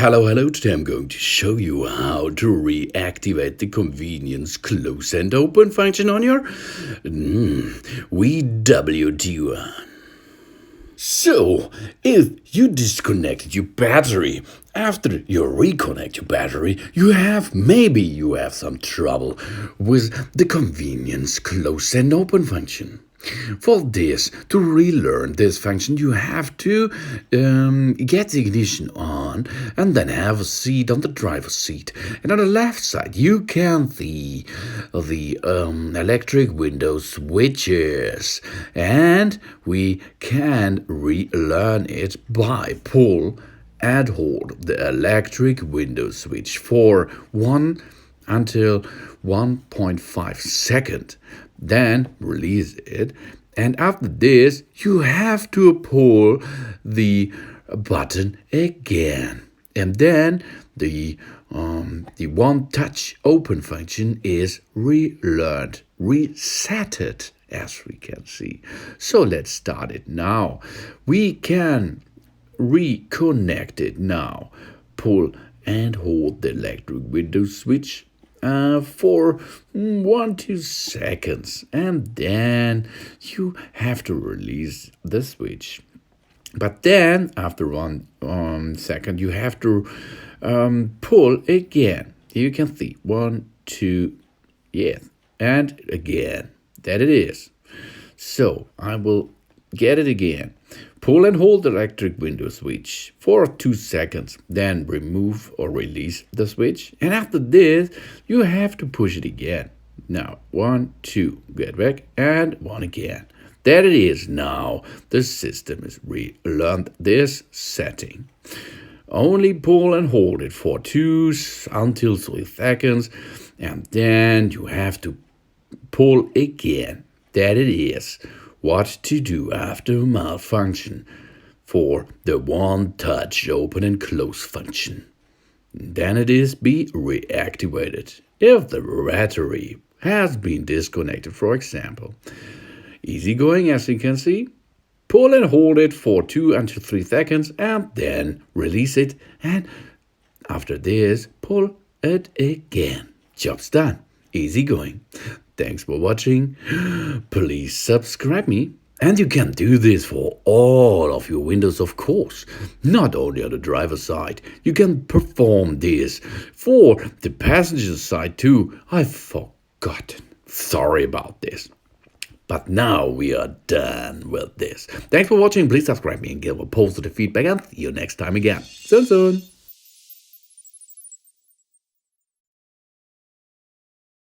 Hello, today I'm going to show you how to reactivate the convenience close and open function on your VW Tiguan. So, if you disconnected your battery, after you reconnect your battery, maybe you have some trouble with the convenience close and open function. For this, to relearn this function, you have to get the ignition on and then have a seat on the driver's seat. And on the left side, you can see the electric window switches. And we can relearn it by pull and hold the electric window switch for 1 until 1.5 seconds. Then release it, and after this you have to pull the button again, and then the one touch open function is relearned, resetted, as we can see. So let's start it now. We can reconnect it now. Pull and hold the electric window switch for 1-2 seconds, and then you have to release the switch. But then after 1 second you have to pull again. You can see 1, 2, yes, and again. That it is. So I will get it again. Pull and hold the electric window switch for 2 seconds, then remove or release the switch. And after this, you have to push it again. Now, 1, 2, get back, and 1 again. There it is. Now the system is relearned this setting. Only pull and hold it for 2 until 3 seconds, and then you have to pull again. That it is. What to do after malfunction for the one touch open and close function. Then it is be reactivated if the battery has been disconnected, for example. Easy going, as you can see. Pull and hold it for 2 until 3 seconds and then release it, and after this pull it again. Job's done. Easy going. Thanks for watching. Please subscribe me. And you can do this for all of your windows, of course. Not only on the driver's side. You can perform this for the passenger side too. I've forgotten. Sorry about this. But now we are done with this. Thanks for watching. Please subscribe me and give a positive feedback. And see you next time again. Soon.